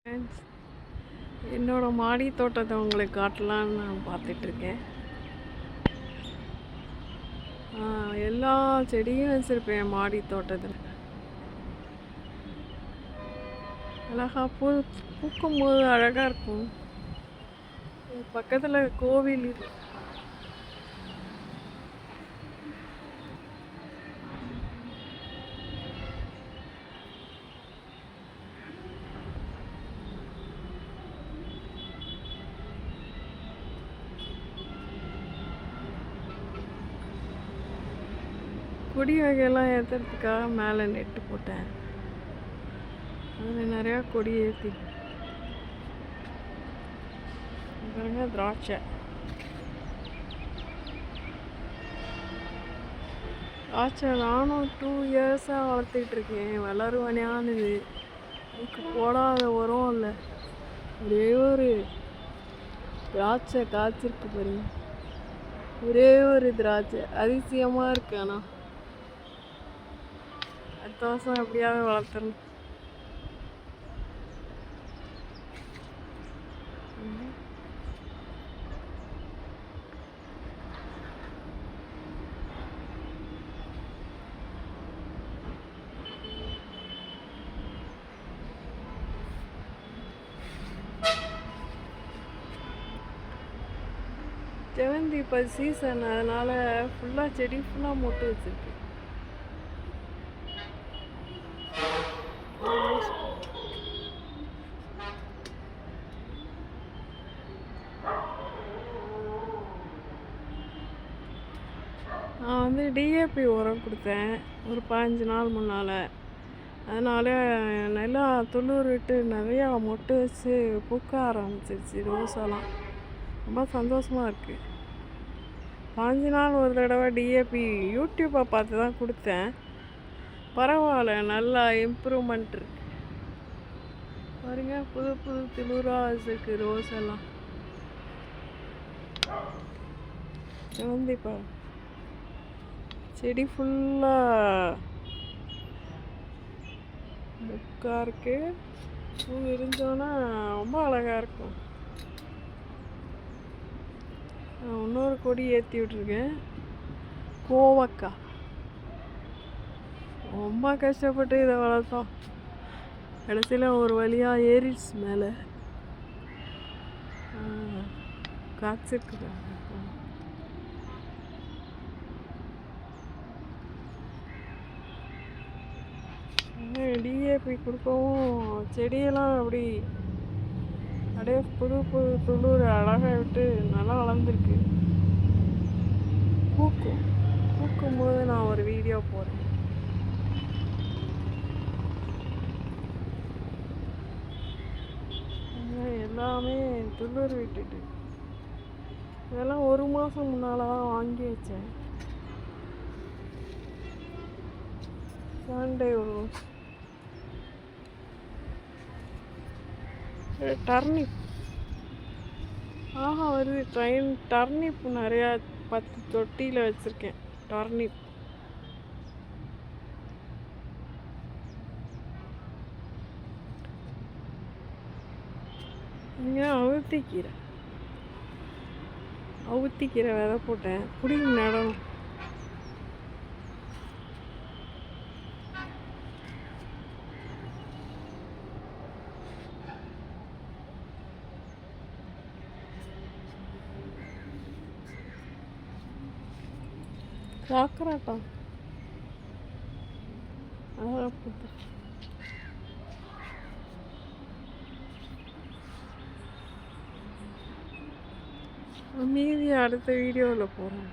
Friends, என்னோட மாடி தோட்டத்தை உங்களுக்கு காட்டலான்னு நான் பார்த்துட்ருக்கேன். எல்லா செடியும் வச்சுருப்பேன் மாடி தோட்டத்தில். அழகாக பூக்கும்போது அழகாக இருக்கும். பக்கத்தில் கோவில் இருக்கு. கொடி வகையெல்லாம் ஏற்றுறதுக்காக மேலே நெட்டு போட்டேன். அதில் நிறையா கொடி ஏற்றி பாருங்க. திராட்சை நானும் 2 இயர்ஸாக வளர்த்துட்ருக்கேன். வளருவனையானது இதுக்கு போடாத உரம் இல்லை. ஒரே ஒரு திராட்சை காய்ச்சிருக்கு பாருங்க. ஒரே ஒரு திராட்சை அதிசயமாக இருக்கு. ஆனால் அடுத்த வருஷம் எப்படியாவது வளர்த்துறணும். செவந்தி இப்போ சீசன், அதனால் ஃபுல்லாக செடி ஃபுல்லாக மொட்டு வச்சுருக்கு. நான் டிஏபி உரம் கொடுத்தேன் ஒரு 15 நாள் முன்னால். அதனால் நல்லா துளிர் விட்டு நிறையா மொட்டு வச்சு பூக்க ஆரம்பிச்சிருச்சு ரோஸெல்லாம். ரொம்ப சந்தோஷமாக இருக்குது. 15 நாள் ஒரு தடவை டிஏபி யூடியூப்பை பார்த்து தான் கொடுத்தேன். பரவாயில்ல, நல்லா இம்ப்ரூவ்மெண்ட் இருக்கு பாருங்க. புது புது துளிராக வச்சுருக்கு ரோஸ் எல்லாம். செவந்திப்பா செடி ஃபுல்லாக புக்காக இருக்கு. பூ இருந்தோன்னா ரொம்ப அழகாக இருக்கும். இன்னொரு கொடி ஏற்றி விட்ருக்கேன். கோவக்காய் ரொம்ப கஷ்டப்பட்டு இதை வளர்த்தோம். கடைசியில் ஒரு வழியாக ஏறிடுச்சு மேலே. காய்ச்சிருக்கு. டிஏபி கொடுக்கவும் செடியெல்லாம் அப்படி அப்படியே புது புது துளிர் அழகாக விட்டு நல்லா வளர்ந்துருக்கு. பூக்கும்போது நான் ஒரு வீடியோ போடுறேன். எல்லாமே துளிர் விட்டுட்டு இதெல்லாம் 1 மாதம் முன்னால் தான் வாங்கி வச்சேன். சண்டே டர்னிப் வருது. டர்னிப் நிறையா 10 தொட்டியில் வச்சுருக்கேன். டர்னிப் இங்கே அவுத்திக்கீரை விதை போட்டேன். குடிங்க நடணும். காக்கராட்டா மீதி அடுத்த வீடியோவில் போகிறேன்.